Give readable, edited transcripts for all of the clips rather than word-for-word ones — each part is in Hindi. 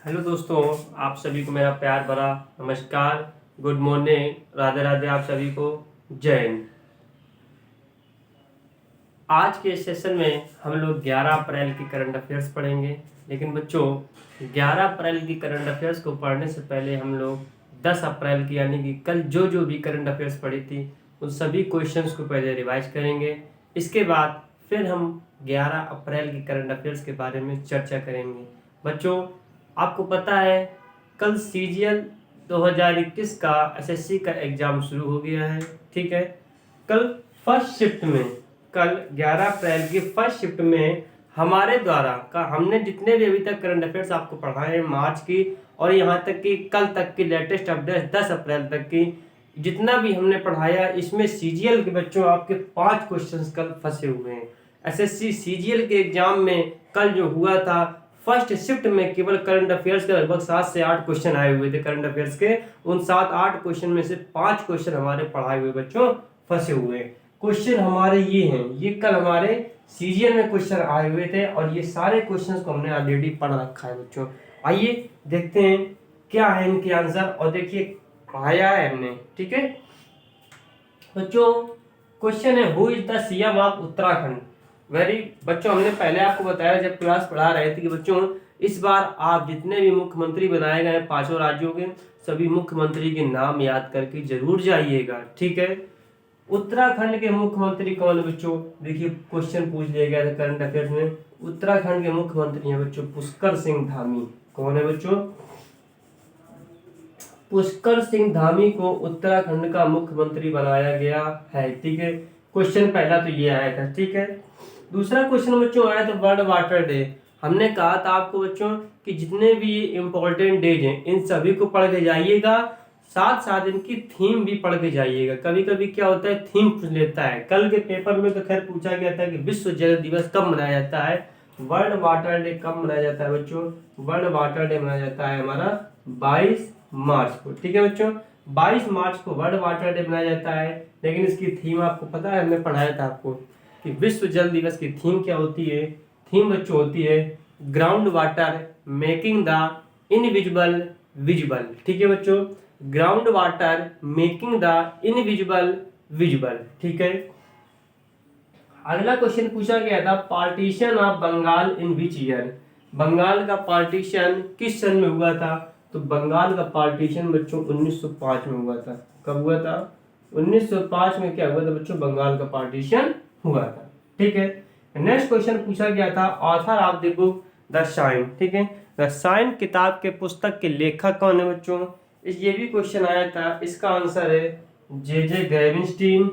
हेलो दोस्तों, आप सभी को मेरा प्यार भरा नमस्कार, गुड मॉर्निंग, राधे राधे। आप सभी को जय हिंद। आज के सेशन में हम लोग 11 अप्रैल की करंट अफेयर्स पढ़ेंगे। लेकिन बच्चों, 11 अप्रैल की करंट अफेयर्स को पढ़ने से पहले हम लोग 10 अप्रैल की यानी कि कल जो भी करंट अफेयर्स पढ़ी थी उन सभी क्वेश्चंस को पहले रिवाइज करेंगे। इसके बाद फिर हम 11 अप्रैल की करंट अफेयर्स के बारे में चर्चा करेंगे। बच्चों, आपको पता है कल सीजीएल 2021 का एसएससी का एग्जाम शुरू हो गया है। ठीक है, कल फर्स्ट शिफ्ट में कल 11 अप्रैल की फर्स्ट शिफ्ट में हमारे द्वारा का हमने जितने भी अभी तक करंट अफेयर्स आपको पढ़ाए हैं मार्च की और यहाँ तक कि कल तक की लेटेस्ट अपडेट 10 अप्रैल तक की जितना भी हमने पढ़ाया, इसमें सीजीएल के बच्चों आपके 5 क्वेश्चंस कल फंसे हुए हैं। एसएससी सीजीएल के एग्जाम में कल जो हुआ था फर्स्ट शिफ्ट में केवल करंट अफेयर्स के लगभग 7 से 8 क्वेश्चन आए हुए थे। करंट अफेयर्स के उन 7-8 क्वेश्चन में से 5 क्वेश्चन हमारे पढ़ाए हुए बच्चों फंसे हुए हैं। क्वेश्चन हमारे ये हैं, ये कल हमारे सीजीएल में क्वेश्चन आए हुए थे और ये सारे क्वेश्चंस को हमने ऑलरेडी पढ़ रखा है बच्चों। आइए देखते हैं क्या है इनके आंसर और देखिए पढ़ाया है हमने। ठीक है बच्चों, क्वेश्चन है who is the CM of Uttarakhand. बच्चों, हमने पहले आपको बताया जब क्लास पढ़ा रहे थे कि बच्चों इस बार आप जितने भी मुख्यमंत्री बनाए गए 5 राज्यों के सभी मुख्यमंत्री के नाम याद करके जरूर जाइएगा। ठीक है, उत्तराखंड के मुख्यमंत्री कौन है बच्चों? देखिए क्वेश्चन पूछ लिया गया था करंट अफेयर्स में। उत्तराखंड के मुख्यमंत्री हैं बच्चों पुष्कर सिंह धामी। कौन है बच्चों? पुष्कर सिंह धामी को उत्तराखंड का मुख्यमंत्री बनाया गया है। ठीक है, क्वेश्चन पहला तो ये आया था। ठीक है, दूसरा क्वेश्चन बच्चों आया था वर्ल्ड वाटर डे। हमने कहा था आपको बच्चों कि जितने भी इम्पोर्टेंट डेज हैं इन सभी को पढ़ के जाइएगा, साथ साथ इनकी थीम भी पढ़ के जाइएगा। कभी कभी क्या होता है थीम पूछ लेता है। कल के पेपर में तो खैर पूछा गया था कि विश्व जल दिवस कब मनाया जाता है, वर्ल्ड वाटर डे कब मनाया जाता है बच्चों? वर्ल्ड वाटर डे मनाया जाता है हमारा 22 मार्च को। ठीक है बच्चों, 22 मार्च को वर्ल्ड वाटर डे मनाया जाता है। लेकिन इसकी थीम आपको पता है, हमने पढ़ाया था आपको कि विश्व जल दिवस की थीम क्या होती है। थीम बच्चों होती है ground water making the invisible visible. ठीक है बच्चों, ground water making the invisible visible. ठीक है, अगला क्वेश्चन पूछा गया था partition of Bengal in which year. Bengal का पार्टीशन किस सन में हुआ था? तो बंगाल का पार्टीशन बच्चों 1905 में हुआ था। कब हुआ था? 1905 में क्या हुआ था बच्चों? बंगाल का पार्टीशन हुआ था। ठीक है, नेक्स्ट क्वेश्चन पूछा गया था author of the book the sign. ठीक है, द साइन किताब के पुस्तक के लेखक कौन है बच्चों? ये भी क्वेश्चन आया था। इसका आंसर है जे ग्रेविंस्टीन।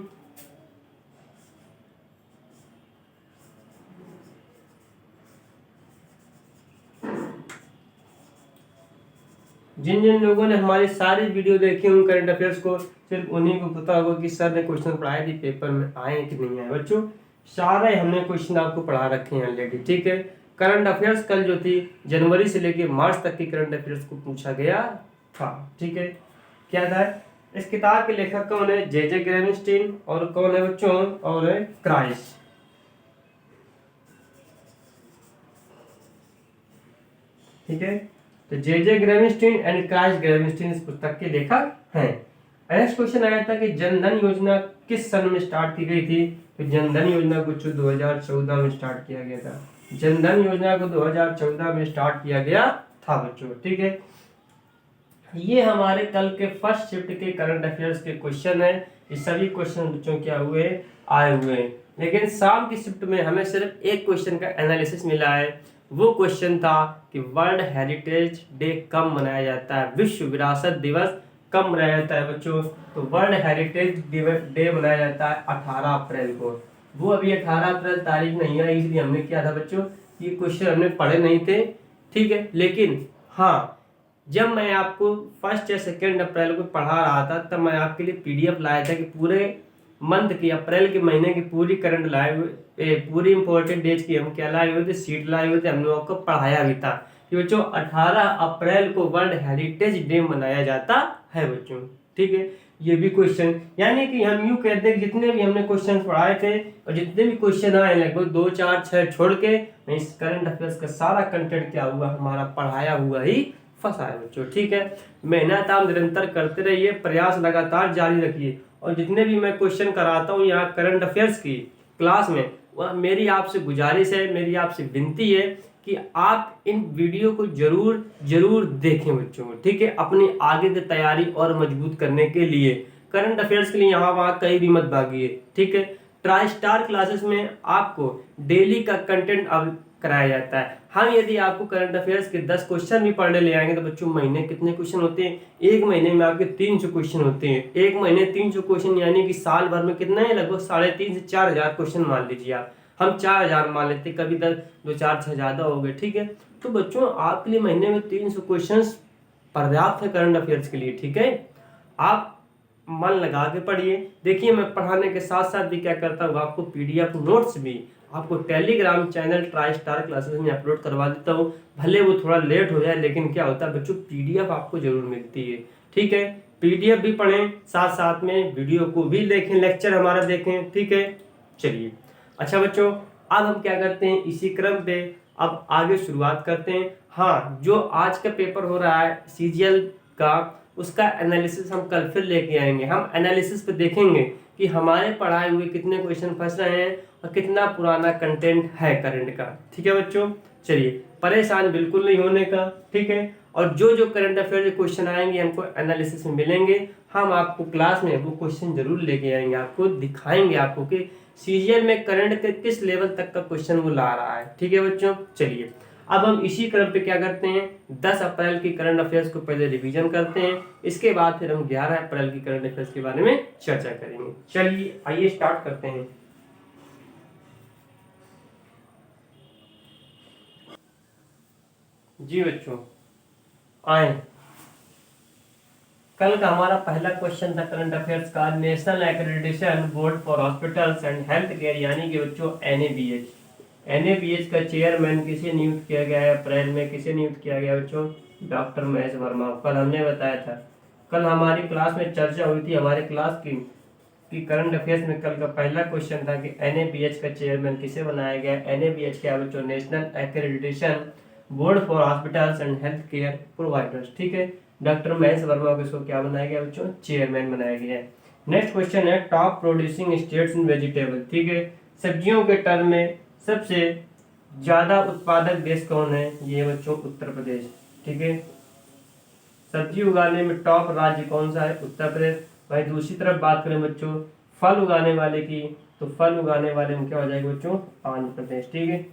जिन जिन लोगों ने हमारी सारी वीडियो देखी उन करंट अफेयर्स को सिर्फ उन्हीं को पता होगा कि सर ने क्वेश्चन पढ़ाए थे, पेपर में आए कि नहीं आए। बच्चों सारे हमने क्वेश्चन आपको पढ़ा रखे हैं ऑलरेडी। ठीक है, करंट अफेयर्स कल जो थी जनवरी से लेकर मार्च तक की करंट अफेयर्स को पूछा गया था। ठीक है, क्या था? इस किताब के लेखक कौन है? जे ग्रेविंस्टीन। और कौन है बच्चों? और है क्राइस्ट। ठीक है, तो जे ग्रेविंस्टीन एंड क्राइस्ट ग्रेविंस्टीन इस पुस्तक के लेखक हैं। नेक्स्ट क्वेश्चन आया था कि जनधन योजना किस सन में स्टार्ट की गई थी? तो जनधन योजना को 2014 में स्टार्ट किया गया था। जनधन योजना को 2014 में स्टार्ट किया गया था बच्चों। ठीक है, ये हमारे कल के फर्स्ट शिफ्ट के करंट अफेयर्स के क्वेश्चन है। ये सभी क्वेश्चन बच्चों क्या हुए? आए हुए हैं। लेकिन शाम की शिफ्ट में हमें सिर्फ एक क्वेश्चन का एनालिसिस मिला है। वो क्वेश्चन था कि वर्ल्ड हेरिटेज डे कब मनाया जाता है, विश्व विरासत दिवस कब मनाया जाता है बच्चों? तो वर्ल्ड हेरिटेज डे मनाया जाता है 18 अप्रैल को। वो अभी 18 अप्रैल तारीख नहीं है, इसलिए हमने क्या था बच्चों, ये क्वेश्चन हमने पढ़े नहीं थे। ठीक है, लेकिन हाँ जब मैं आपको फर्स्ट या सेकेंड अप्रैल को पढ़ा रहा था तब मैं आपके लिए पीडीएफ लाया था कि पूरे मंथ की अप्रैल के महीने की पूरी करंट लाए हुए पूरी इंपॉर्टेंट डेज की हम क्या लाए हुए थे, सीट लाए हुए थे। हमने आपको पढ़ाया भी था कि बच्चों 18 अप्रैल को वर्ल्ड हेरिटेज डे मनाया जाता है बच्चों। ठीक है, ये भी क्वेश्चन यानी कि हम यूं कहते हैं कि जितने भी हमने क्वेश्चन पढ़ाए थे और जितने भी क्वेश्चन आए लगभग 2 4 6 छोड़ के इस करंट अफेयर्स का सारा कंटेंट क्या हुआ हमारा पढ़ाया हुआ ही फंसा है बच्चों। ठीक है, मेहनत आप निरंतर करते रहिए, प्रयास लगातार जारी रखिए, और जितने भी मैं क्वेश्चन कराता हूँ यहाँ करंट अफेयर्स की क्लास में, वह मेरी आपसे गुजारिश है, मेरी आपसे विनती है कि आप इन वीडियो को जरूर जरूर देखें बच्चों। ठीक है, अपनी आगे की तैयारी और मजबूत करने के लिए करंट अफेयर्स के लिए यहाँ वहाँ कहीं भी मत भागिए। ठीक है, ट्राई स्टार क्लासेस में आपको डेली का कंटेंट अब कराया जाता है। हम यदि आपको करंट अफेयर्स के 10 क्वेश्चन भी पढ़ने ले आएंगे तो बच्चों महीने कितने क्वेश्चन होते हैं? एक महीने में आपके 300 क्वेश्चन होते हैं। एक महीने 300 क्वेश्चन यानी कि साल भर में कितना है? लगभग 3,500 से 4,000 क्वेश्चन मान लीजिए आप। हम 4,000 मान लेते, कभी 10 2 4 6 ज्यादा हो गए। ठीक है, तो बच्चों आपके लिए महीने में 300 क्वेश्चन पर्याप्त है करंट अफेयर्स के लिए। ठीक है, आप मन लगा के पढ़िए। देखिए, मैं पढ़ाने के साथ साथ भी क्या करता हूँ, आपको पीडीएफ नोट्स भी आपको Telegram channel try star classes में अपलोड करवा देता हूँ। भले वो थोड़ा लेट हो जाए, लेकिन क्या होता है बच्चों, पीडीएफ आपको जरूर मिलती है। ठीक है, पीडीएफ भी पढ़ें, साथ साथ में वीडियो को भी देखें, लेक्चर हमारा देखें। ठीक है, चलिए अच्छा बच्चों, अब हम क्या करते हैं, इसी क्रम पे अब आगे शुरुआत करते हैं। हाँ, जो आज का पेपर हो रहा है सीजीएल का, उसका एनालिसिस हम कल फिर लेके आएंगे। हम एनालिसिस पे देखेंगे कि हमारे पढ़ाए हुए कितने क्वेश्चन फंस रहे हैं और कितना पुराना कंटेंट है करंट का। ठीक है बच्चों, चलिए परेशान बिल्कुल नहीं होने का। ठीक है, और जो जो करंट अफेयर के क्वेश्चन आएंगे हमको एनालिसिस में मिलेंगे, हम आपको क्लास में वो क्वेश्चन जरूर लेके आएंगे, आपको दिखाएंगे आपको कि सीजीएल में करंट के किस लेवल तक का क्वेश्चन वो ला रहा है। ठीक है बच्चों, चलिए अब हम इसी क्रम पे क्या करते हैं, 10 अप्रैल की करंट अफेयर्स को पहले रिवीजन करते हैं, इसके बाद फिर हम 11 अप्रैल की करंट अफेयर्स के बारे में चर्चा करेंगे। चलिए आइए स्टार्ट करते हैं। जी बच्चों, आए, कल का हमारा पहला क्वेश्चन था करंट अफेयर्स का, national accreditation board for hospitals and health care, यानी कि बच्चों एनएबीएच। एनएबीएच का चेयरमैन किसे नियुक्त किया गया है? अप्रैल में किसे नियुक्त किया गया बच्चों? डॉक्टर महेश वर्मा। कल हमने बताया था, कल हमारी क्लास में चर्चा हुई थी, हमारे क्लास की करंट अफेयर्स में कल का पहला क्वेश्चन था कि एनएबीएच का चेयरमैन किसे बनाया गया? एनएबीएच क्या बच्चों? National accreditation board for hospitals and health care providers. ठीक है, डॉक्टर महेश वर्मा को इसको क्या बनाया गया बच्चों? चेयरमैन बनाया गया है। नेक्स्ट क्वेश्चन है top producing states in vegetable. ठीक है, सब्जियों के टर्म में सबसे ज्यादा उत्पादक देश कौन है? ये बच्चों उत्तर प्रदेश। ठीक है, सब्जी उगाने में टॉप राज्य कौन सा है? उत्तर प्रदेश। भाई दूसरी तरफ बात करें बच्चों फल उगाने वाले की, तो फल उगाने वाले में क्या हो जाएगा बच्चों? आंध्र प्रदेश। ठीक है,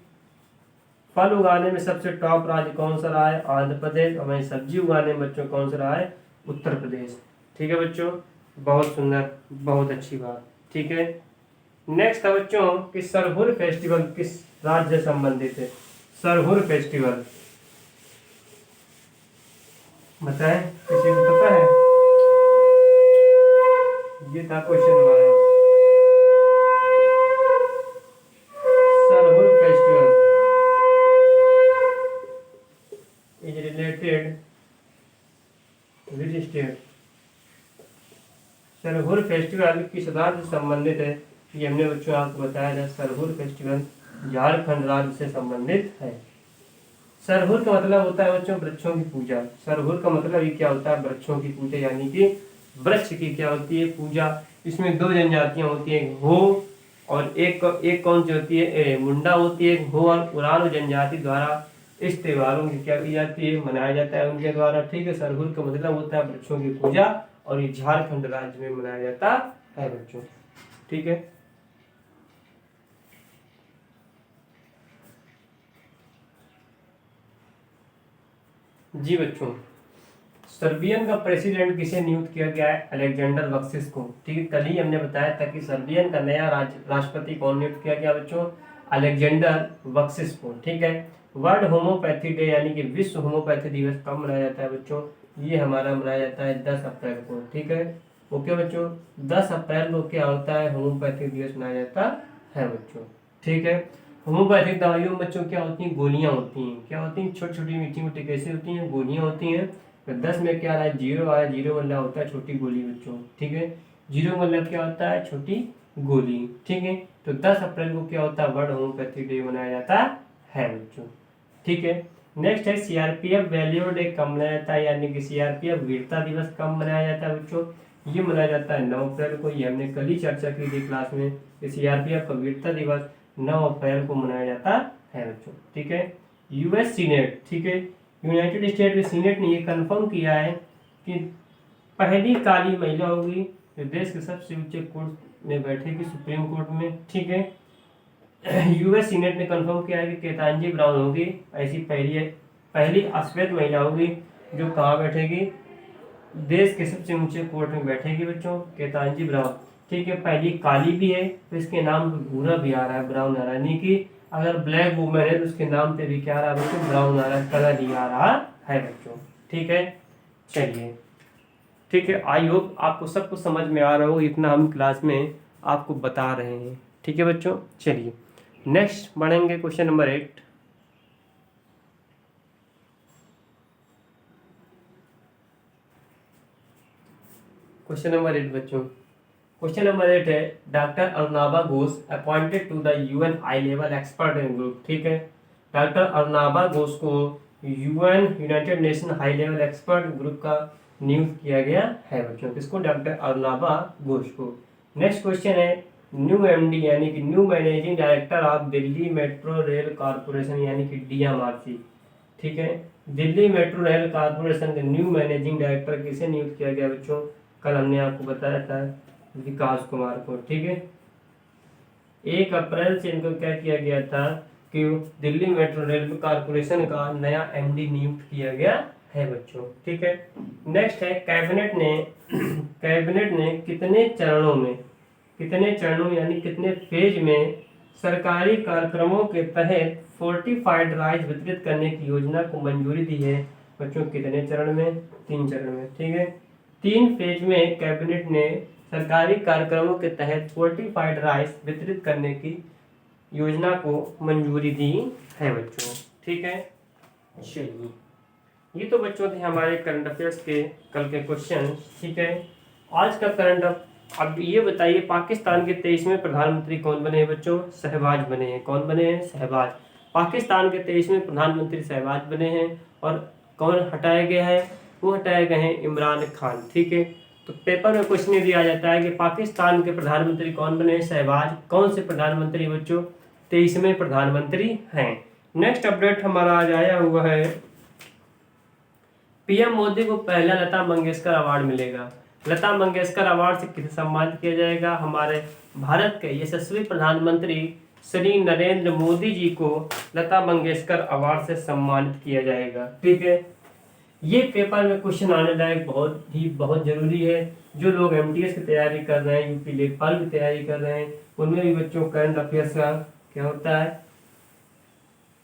फल उगाने में सबसे टॉप राज्य कौन सा रहा है? आंध्र प्रदेश। और वहीं सब्जी उगाने में बच्चों कौन सा रहा है? उत्तर प्रदेश। ठीक है बच्चों, बहुत सुंदर, बहुत अच्छी बात। ठीक है, नेक्स्ट है बच्चों कि सरहुल फेस्टिवल किस राज्य से संबंधित है? सरहुल फेस्टिवल बताएं, किसी को पता है? ये था क्वेश्चन हमारा, Sarhul festival is related which state? Sarhul festival किस राज्य से संबंधित है? ये हमने बच्चों आपको बताया था, सरहुल फेस्टिवल झारखंड राज्य से संबंधित है। सरहुल का मतलब होता है बच्चों वृक्षों की पूजा। सरहुल का मतलब ये क्या होता है? वृक्षों की पूजा, यानी कि वृक्ष की क्या होती है? पूजा। इसमें दो जनजातियां होती हैं, हो और एक कौन सी होती है? मुंडा होती है। हो और उरांव जनजाति द्वारा इस त्योहारों की क्या की जाती है? मनाया जाता है उनके द्वारा। ठीक है, सरहुल का मतलब होता है वृक्षों की पूजा, और ये झारखंड राज्य में मनाया जाता है बच्चों। ठीक है, जी बच्चों, सर्बियन का प्रेसिडेंट किसे नियुक्त किया गया है? अलेक्जेंडर वक्सिस को। ठीक है, कल ही हमने बताया था कि सर्बियन का नया राष्ट्रपति कौन नियुक्त किया गया बच्चों? अलेक्जेंडर वक्सिस को। ठीक है, वर्ल्ड होम्योपैथी डे यानी कि विश्व होम्योपैथी दिवस कब मनाया जाता है बच्चों? ये हमारा मनाया जाता है 10 अप्रैल को। ठीक है, ओके बच्चों, 10 अप्रैल को क्या होता है? होम्योपैथी दिवस मनाया जाता है बच्चों। ठीक है, होम्योपैथिक दवाइयों में बच्चों क्या होती हैं? गोलियां होती हैं। क्या होती हैं? छोटी छोटी मीठी मीठी कैसी होती हैं? गोलियां होती हैं। तो 10 में क्या रहा है? 0 आया। 0 मतलब होता है छोटी गोली बच्चों। ठीक है, 0 मतलब क्या होता है? छोटी गोली। ठीक है, तो 10 अप्रैल को क्या होता है? वर्ल्ड होम्योपैथी डे मनाया जाता है बच्चों। ठीक है, नेक्स्ट है सीआरपीएफ वैल्यू डे कब मनाया जाता है, यानी कि सीआरपीएफ वीरता दिवस कब मनाया जाता है बच्चों, ये मनाया जाता है 9 अप्रैल को। ये हमने कल ही चर्चा की थी क्लास में कि सीआरपीएफ का वीरता दिवस 9 अप्रैल को मनाया जाता है बच्चों। ठीक है, यूएस सीनेट, ठीक है, यूनाइटेड स्टेट के सीनेट ने ये कंफर्म किया है कि पहली काली महिला होगी जो देश के सबसे ऊंचे कोर्ट में बैठेगी, सुप्रीम कोर्ट में। ठीक है, यूएस सीनेट ने कंफर्म किया है कि केतांजी ब्राउन होगी ऐसी पहली अश्वेत महिला होगी जो कहाँ बैठेगी, देश के सबसे ऊंचे कोर्ट में बैठेगी बच्चों, केतांजी ब्राउन। ठीक है, पहली काली भी है तो इसके नाम पे भूरा भी आ रहा है, ब्राउन आ रहा है, यानी कि अगर ब्लैक वुमेन है तो उसके नाम पे भी क्या आ रहा है बच्चों, ब्राउन आ रहा है, कलर ही आ रहा है बच्चों। ठीक है, चलिए, ठीक है, आई होप आपको सब कुछ समझ में आ रहा हो, इतना हम क्लास में आपको बता रहे हैं। ठीक है बच्चों, चलिए नेक्स्ट बढ़ेंगे क्वेश्चन नंबर 8। क्वेश्चन नंबर 8 बच्चों, क्वेश्चन नंबर 8 है doctor Arunabha Ghosh appointed to the UN high level expert in group. ठीक है, डॉक्टर अरुणाबा घोष को UN united nation high level expert group का नियुक्त किया गया है बच्चों, किसको, डॉक्टर अरुणाबा घोष को। नेक्स्ट क्वेश्चन है न्यू एमडी यानी कि new managing director of Delhi metro rail corporation यानी कि डीएमआरसी। ठीक है, दिल्ली मेट्रो रेल कॉरपोरेशन के न्यू मैनेजिंग डायरेक्टर किसे नियुक्त किया गया बच्चों, कल हमने आपको बताया था विकास कुमार को। ठीक है, 1 अप्रैल से इनको क्या किया गया था कि दिल्ली मेट्रो रेल कॉरपोरेशन का नया एमडी नियुक्त किया गया है बच्चों। ठीक है, नेक्स्ट है कैबिनेट ने कितने चरणों यानी कितने फेज में सरकारी कार्यक्रमों के तहत फोर्टिफाइड राइस वितरित करने की योजना को मंजूरी दी है बच्चों, कितने चरण में, 3 चरण में। ठीक है, 3 फेज में कैबिनेट ने सरकारी कार्यक्रमों के तहत फोर्टिफाइड राइस वितरित करने की योजना को मंजूरी दी है बच्चों। ठीक है, चलिए, ये तो बच्चों थे हमारे करंट अफेयर्स के कल के क्वेश्चन। ठीक है, आज का करंट अब ये बताइए पाकिस्तान के 23वें प्रधानमंत्री कौन बने हैं बच्चों, शहबाज बने हैं। कौन बने हैं, शहबाज। पाकिस्तान के 23वें प्रधानमंत्री शहबाज बने हैं और कौन हटाया गया है, वो हटाए गए हैं इमरान खान। ठीक है, तो पेपर में क्वेश्चन दिया जाता है कि पाकिस्तान के प्रधानमंत्री कौन बने हैं, शहबाज। कौन से प्रधानमंत्री बच्चों, 23वें प्रधानमंत्री हैं। नेक्स्ट अपडेट हमारा आज आया हुआ है, पीएम मोदी को पहला लता मंगेशकर अवार्ड मिलेगा। लता मंगेशकर अवार्ड से किसे सम्मानित किया जाएगा, हमारे भारत के यशस्वी प्रधानमंत्री श्री नरेंद्र मोदी जी को लता मंगेशकर अवार्ड से सम्मानित किया जाएगा। ठीक है, ये पेपर में क्वेश्चन आने लायक बहुत जरूरी है। जो लोग एमटीएस की तैयारी कर रहे हैं, यूपी लेखपाल की तैयारी कर रहे हैं, उनमें भी बच्चों करंट अफेयर्स का क्या होता है,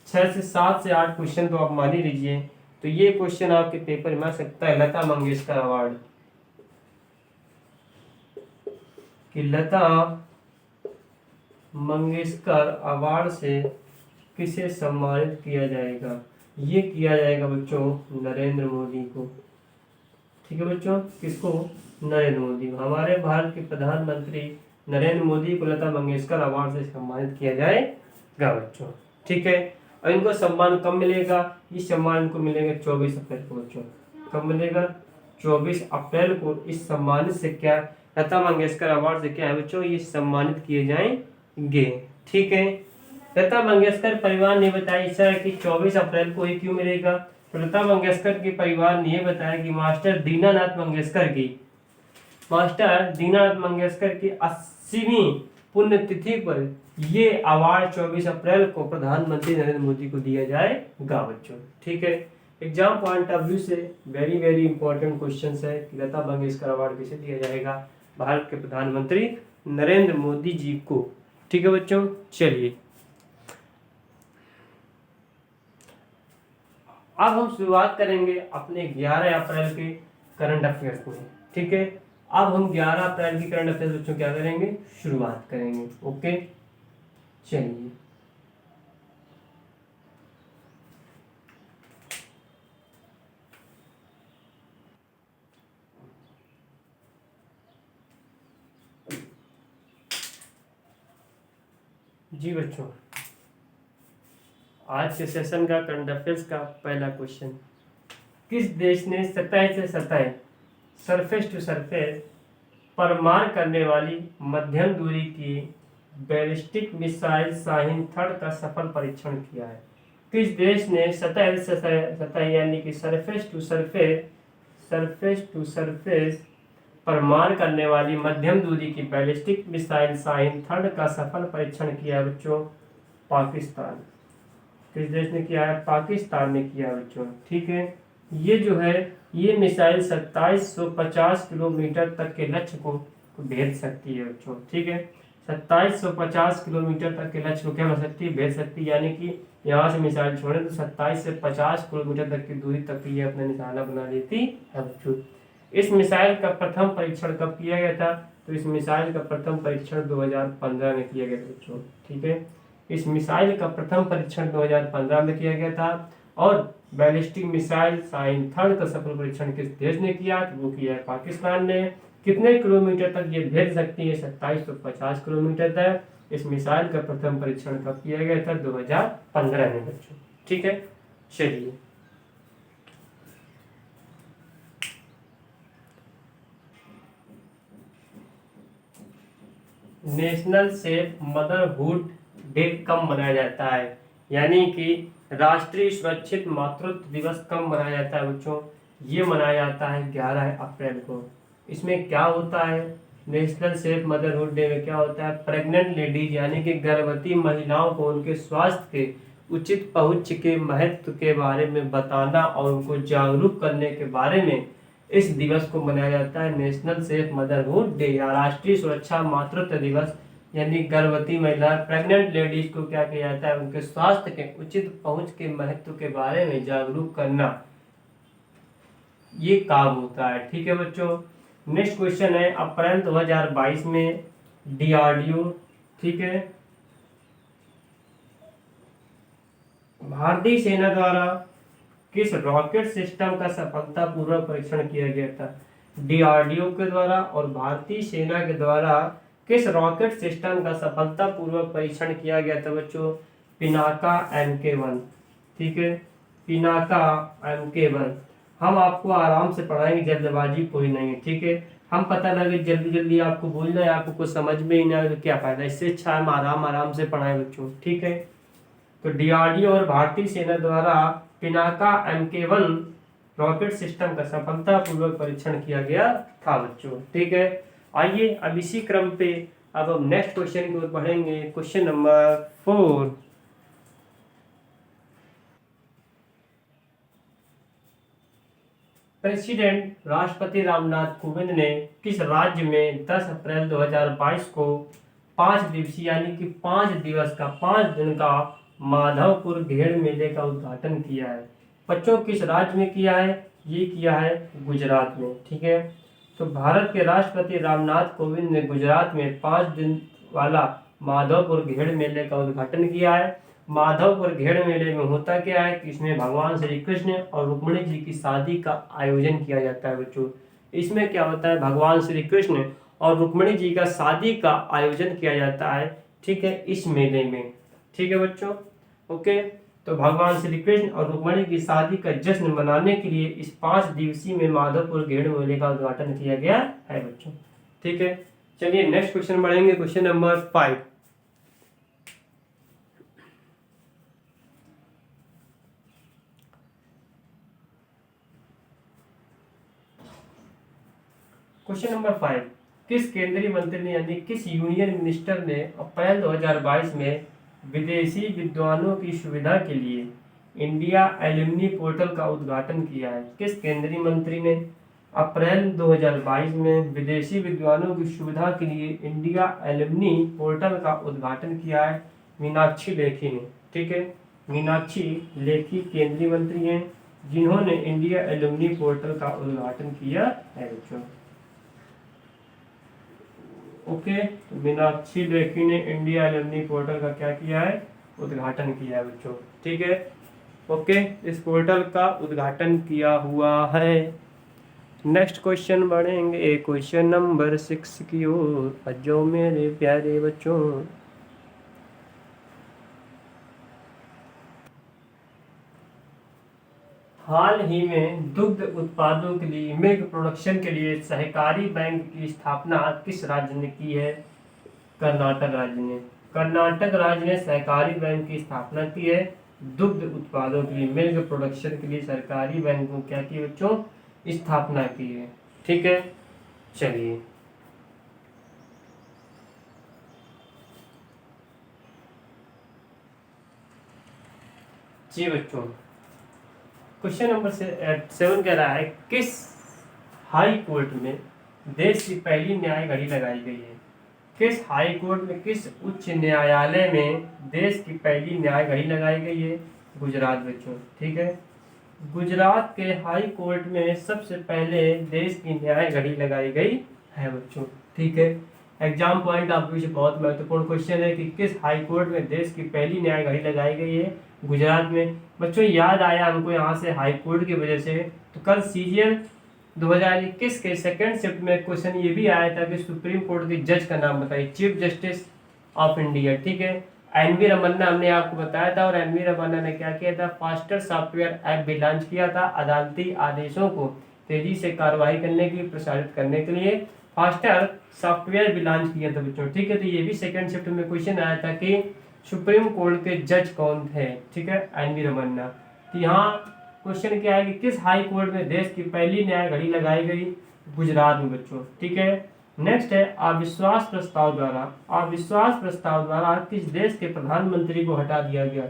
6 से 7 से 8 क्वेश्चन तो आप मान ही लीजिए। तो ये क्वेश्चन आपके पेपर में आ सकता है, लता मंगेशकर अवार्ड, कि लता मंगेशकर अवार्ड से किसे सम्मानित किया जाएगा। ये किया जाएगा बच्चों नरेंद्र मोदी को। ठीक है बच्चों, किसको, नरेंद्र मोदी। हमारे भारत के प्रधानमंत्री नरेंद्र मोदी को लता मंगेशकर अवार्ड से सम्मानित किया जाएगा बच्चों। ठीक है, और इनको सम्मान कब मिलेगा, इस सम्मान को मिलेगा 24 अप्रैल को बच्चों। कब मिलेगा, 24 अप्रैल को इस सम्मानित से क्या, लता मंगेशकर अवार्ड से क्या है बच्चों, ये सम्मानित किए जाएंगे। ठीक है, लता मंगेशकर परिवार ने बताया ऐसा है कि 24 अप्रैल को ही क्यों मिलेगा, तो लता मंगेशकर के परिवार ने यह बताया कि मास्टर दीनानाथ मंगेशकर की 80वीं पुण्यतिथि पर ये अवार्ड 24 अप्रैल को प्रधानमंत्री नरेंद्र मोदी को दिया जाएगा बच्चों। ठीक है, एग्जाम पॉइंट ऑफ व्यू से वेरी वेरी इंपॉर्टेंट क्वेश्चन है कि लता मंगेशकर अवार्ड किसे दिया जाएगा, भारत के प्रधानमंत्री नरेंद्र मोदी जी को। ठीक है बच्चों, चलिए अब हम शुरुआत करेंगे अपने 11 अप्रैल के करंट अफेयर्स में। ठीक है, अब हम 11 अप्रैल की करंट अफेयर्स बच्चों क्या करेंगे, शुरुआत करेंगे। ओके, चलिए जी बच्चों, आज के सेशन का करंट अफेयर्स का पहला क्वेश्चन, किस देश ने सतह से सतह सरफेस टू सरफेस पर मार करने वाली मध्यम दूरी की बैलिस्टिक मिसाइल शाहीन थर्ड का सफल परीक्षण किया है? किस देश ने सतह से सतह यानी कि सरफेस टू सरफेस पर मार करने वाली मध्यम दूरी की बैलिस्टिक मिसाइल शाहीन थर्ड का सफल परीक्षण किया है बच्चों? पाकिस्तान। किस देश ने किया है? पाकिस्तान ने किया बच्चों। ठीक है, ये जो है ये मिसाइल 2750 किलोमीटर तक के लक्ष्य को भेज सकती है बच्चों। ठीक है, 2750 किलोमीटर तक के लक्ष्य को क्या कर सकती है? भेज सकती है। यानी कि यहाँ से मिसाइल छोड़े तो 27 से 50 किलोमीटर तक की दूरी तक ये अपना निशाना बना लेती है बच्चों। इस मिसाइल का प्रथम परीक्षण कब किया गया था? तो इस मिसाइल का प्रथम परीक्षण 2015 में किया गया था बच्चों। ठीक है, इस मिसाइल का प्रथम परीक्षण 2015 में किया गया था। और बैलिस्टिक मिसाइल शाहीन थर्ड का सफल परीक्षण किस देश ने किया? तो वो किया है पाकिस्तान ने। कितने किलोमीटर तक ये भेज सकती है? 2750 किलोमीटर तक। इस मिसाइल का प्रथम परीक्षण कब किया गया था? 2015 में बच्चों। ठीक है, चलिए नेशनल सेफ मदरहुड डे कब मनाया जाता है? यानी कि राष्ट्रीय सुरक्षित मातृत्व दिवस कब मनाया जाता है बच्चों? ये मनाया जाता है 11 अप्रैल को। इसमें क्या होता है? नेशनल सेफ मदरहुड डे में क्या होता है? प्रेग्नेंट लेडीज यानी कि गर्भवती महिलाओं को उनके स्वास्थ्य के उचित पहुंच के महत्व के बारे में बताना और उनको जागरूक करने के बारे में इस दिवस को मनाया जाता है नेशनल सेफ मदरहुड डे या राष्ट्रीय सुरक्षा मातृत्व दिवस। यानी गर्भवती महिला प्रेग्नेंट लेडीज को क्या किया जाता है? उनके स्वास्थ्य के उचित पहुंच के महत्व के बारे में जागरूक करना, ये काम होता है। ठीक है बच्चों, नेक्स्ट क्वेश्चन है अप्रैल 2022 में डीआरडीओ, ठीक है, भारतीय सेना द्वारा किस रॉकेट सिस्टम का सफलतापूर्वक परीक्षण किया गया था? डीआरडीओ के द्वारा और भारतीय सेना के द्वारा किस रॉकेट सिस्टम का सफलतापूर्वक परीक्षण किया गया था बच्चों? पिनाका MK1। ठीक है, पिनाका MK1। हम आपको आराम से पढ़ाएंगे, जल्दबाजी कोई नहीं है। ठीक है, हम पता लगे जल्दी जल्दी आपको बोलना है, आपको कुछ समझ में ही ना आए तो क्या फायदा? इससे अच्छा हम आराम से पढ़ाएं बच्चों। ठीक है, तो डीआरडीओ और भारतीय सेना द्वारा पिनाका MK1 रॉकेट सिस्टम का सफलतापूर्वक परीक्षण किया गया था बच्चों। ठीक है, आइए अब इसी क्रम पे अब हम नेक्स्ट क्वेश्चन की ओर बढ़ेंगे। क्वेश्चन नंबर 4, प्रेसिडेंट राष्ट्रपति रामनाथ कोविंद ने किस राज्य में 10 अप्रैल 2022 को 5 दिवसीय यानी कि 5 दिवस का 5 दिन का माधवपुर घेड़ मेले का उद्घाटन किया है? बच्चों किस राज्य में किया है? ये किया है गुजरात में। ठीक है, तो भारत के राष्ट्रपति रामनाथ कोविंद ने गुजरात में 5 दिन वाला माधवपुर घेड़ मेले का उद्घाटन किया है। माधवपुर घेड़ मेले में होता क्या है कि इसमें भगवान श्री कृष्ण और रुक्मिणी जी की शादी का आयोजन किया जाता है बच्चों। इसमें क्या होता है? भगवान श्री कृष्ण और रुक्मिणी जी का शादी का आयोजन किया जाता है। ठीक है, इस मेले में। ठीक है बच्चों, ओके, तो भगवान श्री कृष्ण और रुक्मिणी की शादी का जश्न मनाने के लिए इस 5 दिवसीय में माधवपुर घेड़ मेले का उद्घाटन किया गया है बच्चों। ठीक है, चलिए नेक्स्ट क्वेश्चन बढ़ेंगे। क्वेश्चन नंबर 5, क्वेश्चन नंबर 5, किस केंद्रीय मंत्री ने यानी किस यूनियन मिनिस्टर ने अप्रैल 2022 में विदेशी विद्वानों की सुविधा के लिए इंडिया एलुमनी पोर्टल का उद्घाटन किया है? किस केंद्रीय मंत्री ने अप्रैल 2022 में विदेशी विद्वानों की सुविधा के लिए इंडिया एलुमनी पोर्टल का उद्घाटन किया है? मीनाक्षी लेखी ने। ठीक है, मीनाक्षी लेखी केंद्रीय मंत्री हैं जिन्होंने इंडिया एलुमनी पोर्टल का उद्घाटन किया है बच्चों। ओके, तो मीनाक्षी लेखी ने इंडिया एलुमनी पोर्टल का क्या किया है? उद्घाटन किया है बच्चों। ठीक है, ओके, इस पोर्टल का उद्घाटन किया हुआ है। नेक्स्ट क्वेश्चन बढ़ेंगे क्वेश्चन नंबर 6 की ओर। जो मेरे प्यारे बच्चों, हाल ही में दुग्ध उत्पादों के लिए मिल्क प्रोडक्शन के लिए सहकारी बैंक की स्थापना किस राज्य ने की है? कर्नाटक राज्य ने। कर्नाटक राज्य ने सहकारी बैंक की स्थापना की है दुग्ध उत्पादों के लिए, मिल्क प्रोडक्शन के लिए सरकारी बैंक को क्या की बच्चों? स्थापना की है। ठीक है, चलिए जी बच्चों, क्वेश्चन नंबर 7 कह रहा है किस हाई कोर्ट में देश की पहली न्याय घड़ी लगाई गई है? किस हाई कोर्ट में, किस उच्च न्यायालय में देश की पहली न्याय घड़ी लगाई गई है? गुजरात बच्चों। ठीक है, गुजरात के हाई कोर्ट में सबसे पहले देश की न्याय घड़ी लगाई गई है बच्चों। ठीक है, एग्जाम पॉइंट ऑफ व्यू से बहुत महत्वपूर्ण क्वेश्चन है कि किस हाई कोर्ट में देश की पहली न्याय घड़ी लगाई गई है? गुजरात में। बच्चों याद आया हमको यहाँ से हाई कोर्ट की वजह से, तो कल सीजीएल 2021 के सेकंड शिफ्ट में क्वेश्चन ये भी आया था कि सुप्रीम कोर्ट के जज का नाम बताइए, चीफ जस्टिस ऑफ इंडिया। ठीक है, एनवी रमन्ना हमने आपको बताया था, और एनवी रमन्ना ने क्या किया था? फास्टर सॉफ्टवेयर ऐप भी लॉन्च किया था अदालती आदेशों को तेजी से कार्रवाई करने के लिए, प्रसारित करने के लिए फास्टर सॉफ्टवेयर भी लॉन्च किया था बच्चों। ठीक है, तो ये भी सेकंड शिफ्ट में क्वेश्चन आया था कि सुप्रीम कोर्ट के जज कौन थे? ठीक है, एनवी रमन्ना। तो यहाँ क्वेश्चन क्या है कि किस हाई कोर्ट में देश की पहली न्याय घड़ी लगाई गई? गुजरात में बच्चों। ठीक है, नेक्स्ट है अविश्वास प्रस्ताव द्वारा किस देश के प्रधानमंत्री को हटा दिया गया?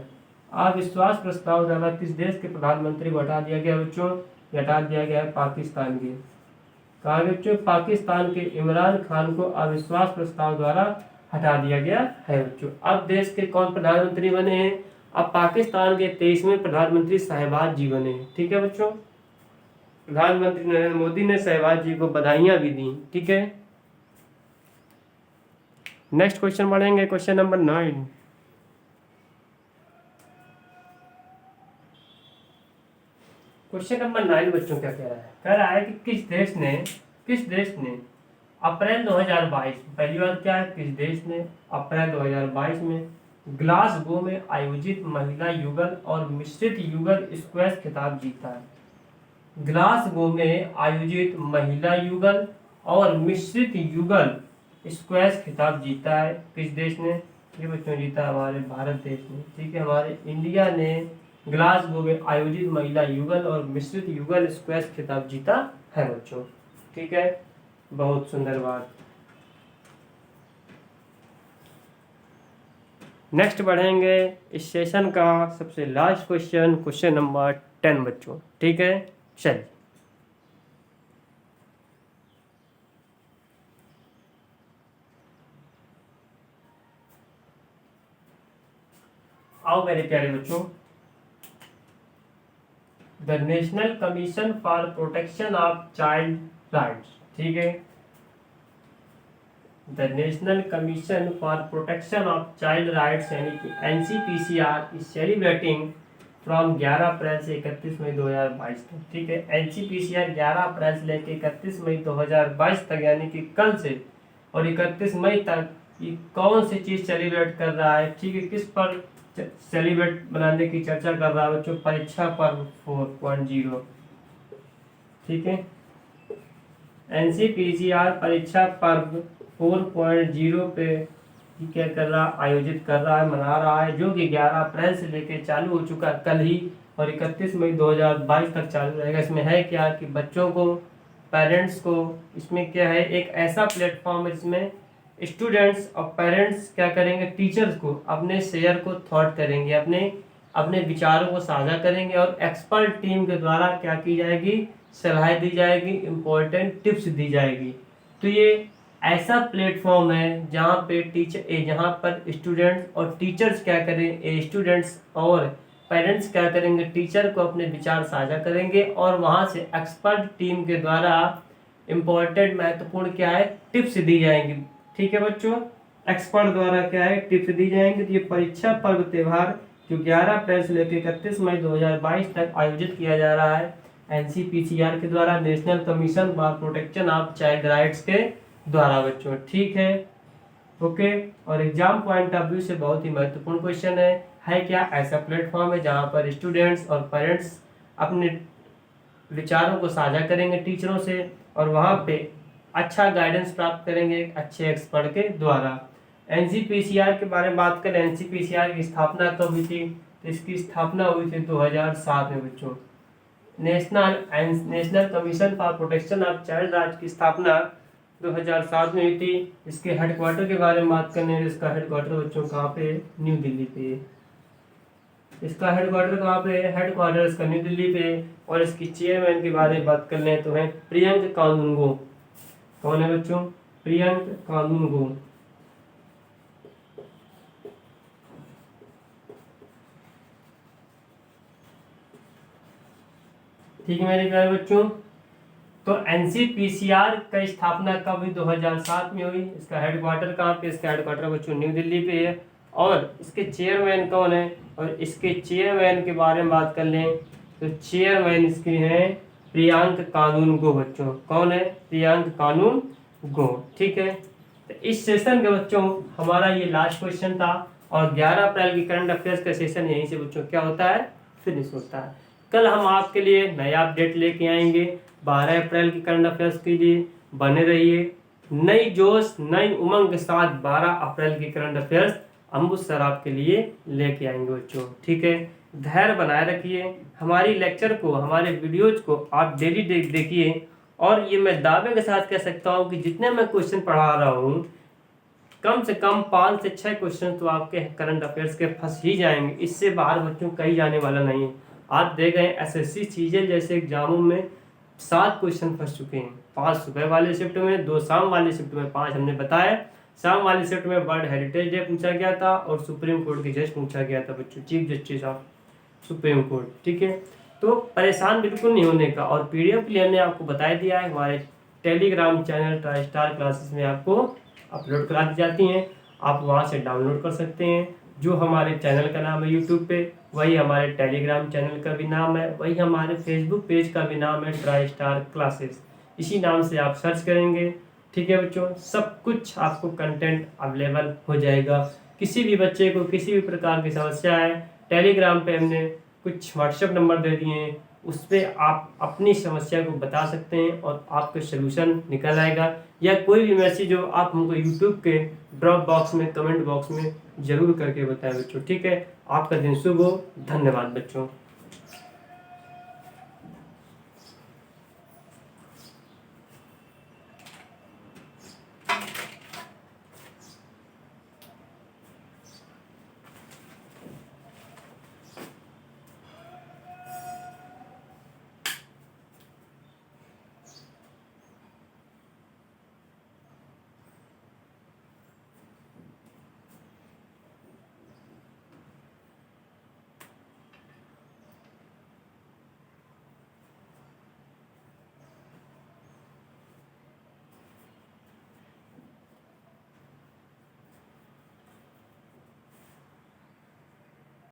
अविश्वास प्रस्ताव द्वारा किस देश के प्रधानमंत्री को हटा दिया गया बच्चों? हटा दिया गया है पाकिस्तान के। कहा बच्चों? पाकिस्तान के इमरान खान को अविश्वास प्रस्ताव द्वारा हटा दिया गया है बच्चों। अब देश के कौन प्रधानमंत्री बने हैं? अब पाकिस्तान के 23वें प्रधानमंत्री शहबाज जी बने हैं। ठीक है बच्चों, प्रधानमंत्री नरेंद्र मोदी ने शहबाज जी को बधाइयां भी दी। ठीक है, नेक्स्ट क्वेश्चन बढ़ेंगे, क्वेश्चन नंबर 9। क्वेश्चन नंबर 9 बच्चों क्या कह रहा है? कह रहा है कि किस देश ने अप्रैल 2022, पहली बार क्या है, किस देश ने अप्रैल 2022 में ग्लासगो में आयोजित महिला युगल और मिश्रित युगल स्क्वैश खिताब जीता है? ग्लासगो में आयोजित महिला युगल और मिश्रित युगल स्क्वैश खिताब जीता है किस देश ने? ये बच्चों जीता हमारे भारत देश ने। ठीक है, हमारे इंडिया ने ग्लासगो में आयोजित महिला युगल और मिश्रित युगल स्क्वैश खिताब जीता है बच्चों। ठीक है, बहुत सुंदर बात। नेक्स्ट बढ़ेंगे इस सेशन का सबसे लास्ट क्वेश्चन, क्वेश्चन नंबर 10 बच्चों। ठीक है, चलिए आओ मेरे प्यारे बच्चों। The national commission for protection of child rights. ठीक है, the national commission for protection of child rights यानी कि NCPCR इज सेलिब्रेटिंग फ्रॉम 11 अप्रैल से 31 मई 2022 तक। ठीक है, NCPCR 11 अप्रैल से लेकर 31 मई 2022 तक यानी कि कल से और 31 मई तक ये कौन सी चीज सेलिब्रेट कर रहा है? ठीक है, किस पर सेलिब्रेट बनाने की चर्चा कर रहा है बच्चों? परीक्षा पर्व 4.0। ठीक है, NCPCR परीक्षा पर्व 4.0 पे क्या कर रहा, आयोजित कर रहा है, मना रहा है, जो कि 11 अप्रैल से लेकर चालू हो चुका कल ही और 31 मई 2022 तक चालू रहेगा। इसमें है क्या कि बच्चों को, पेरेंट्स को, इसमें क्या है, एक ऐसा प्लेटफॉर्म है जिसमें स्टूडेंट्स और पेरेंट्स क्या करेंगे, टीचर्स को अपने शेयर को थॉट करेंगे, अपने विचारों को साझा करेंगे और एक्सपर्ट टीम के द्वारा क्या की जाएगी, सलाह दी जाएगी, इम्पोर्टेंट टिप्स दी जाएगी। तो ये ऐसा प्लेटफॉर्म है जहाँ पर स्टूडेंट्स और टीचर्स क्या करें, स्टूडेंट्स और पेरेंट्स क्या करेंगे, टीचर को अपने विचार साझा करेंगे और वहाँ से एक्सपर्ट टीम के द्वारा इम्पोर्टेंट महत्वपूर्ण क्या है, टिप्स दी जाएंगी। ठीक है बच्चों, एक्सपर्ट द्वारा क्या है, टिप्स दी जाएंगी। तो ये परीक्षा पर्व त्यौहार जो 11 अप्रैल से लेकर 31 मई 2022 तक आयोजित किया जा रहा है NCPCR के द्वारा, national commission for protection of child rights के द्वारा बच्चों। ठीक है, ओके। और एग्जाम पॉइंट ऑफ व्यू से बहुत ही महत्वपूर्ण क्वेश्चन है क्या ऐसा प्लेटफॉर्म है जहां पर स्टूडेंट्स और पेरेंट्स अपने विचारों को साझा करेंगे टीचरों से और वहाँ पे अच्छा गाइडेंस प्राप्त करेंगे अच्छे एक्सपर्ट के द्वारा। एनसीपीसीआर के बारे में बात करें, एनसीपीसीआर की स्थापना कब हुई थी? तो इसकी स्थापना हुई थी 2007 में बच्चों। National commission for protection of child right की स्थापना 2007 में हुई थी। इसके हेडक्वार्टर के बारे में बात करें, इसका हेडक्वार्टर बच्चों कहाँ पे? न्यू दिल्ली पे। इसका हेडक्वार्टर कहाँ पे है? हेडक्वार्टर इसका न्यू दिल्ली पे। और इसकी चेयरमैन के बारे में बात कर लें तो है प्रियंक कानूनगो। कौन है बच्चों? प्रियंक कानूनगो। ठीक है मेरे प्यारे बच्चों, तो एनसीपीसीआर का स्थापना कब हुई? 2007 में हुई। इसका हेडक्वार्टर कहाँ पे? इसका हेडक्वार्टर बच्चों न्यू दिल्ली पे है। और इसके चेयरमैन कौन है? और इसके चेयरमैन के बारे में बात कर लें तो चेयरमैन इसके हैं प्रियंक कानूनगो बच्चों। कौन है? प्रियंक कानूनगो। ठीक है, तो इस सेशन के बच्चों हमारा ये लास्ट क्वेश्चन था और 11 अप्रैल की करंट अफेयर्स का सेशन यहीं से बच्चों क्या होता है? फिनिश होता है। कल हम आपके लिए नया अपडेट लेके आएंगे 12 अप्रैल की करंट अफेयर्स के लिए। बने रहिए, नई जोश नई उमंग के साथ 12 अप्रैल की करंट अफेयर्स अम्बुज सर आपके लिए लेके आएंगे बच्चों। ठीक है, धैर्य बनाए रखिए, हमारी लेक्चर को हमारे वीडियोज को आप डेली देखिए। और ये मैं दावे के साथ कह सकता हूँ कि जितने मैं क्वेश्चन पढ़ा रहा हूँ कम से कम 5 से 6 क्वेश्चन तो आपके करंट अफेयर्स के फंस ही जाएंगे। इससे बाहर बच्चों कहीं जाने वाला नहीं है। आप देख रहे हैं एसएससी सीजीएल जैसे एग्जामों में 7 क्वेश्चन फंस चुके हैं। 5 सुबह वाले शिफ्ट में, 2 शाम वाले शिफ्ट में, 5 हमने बताया। शाम वाली शिफ्ट में वर्ल्ड हेरिटेज डे पूछा गया था और सुप्रीम कोर्ट की जज पूछा गया था बच्चों, chief justice of supreme court. ठीक है, तो परेशान बिल्कुल नहीं होने का। और पीडीएफ के लिए हमने आपको बता दिया है, हमारे Telegram channel try star classes में आपको अपलोड करा दी जाती हैं। आप वहाँ से डाउनलोड कर सकते हैं। जो हमारे चैनल का नाम है यूट्यूब पे, वही हमारे टेलीग्राम चैनल का भी नाम है, वही हमारे फेसबुक पेज का भी नाम है ट्राई स्टार क्लासेस। इसी नाम से आप सर्च करेंगे। ठीक है बच्चों, सब कुछ आपको कंटेंट अवेलेबल हो जाएगा। किसी भी बच्चे को किसी भी प्रकार की समस्या है, टेलीग्राम पे हमने कुछ व्हाट्सएप नंबर दे दिए हैं, उस पर आप अपनी समस्या को बता सकते हैं और आपका सलूशन निकल आएगा। या कोई भी मैसेज हो आप हमको यूट्यूब के ड्रॉप बॉक्स में, कमेंट बॉक्स में जरूर करके बताएं बच्चों। ठीक है, आपका दिन शुभ हो। धन्यवाद बच्चों।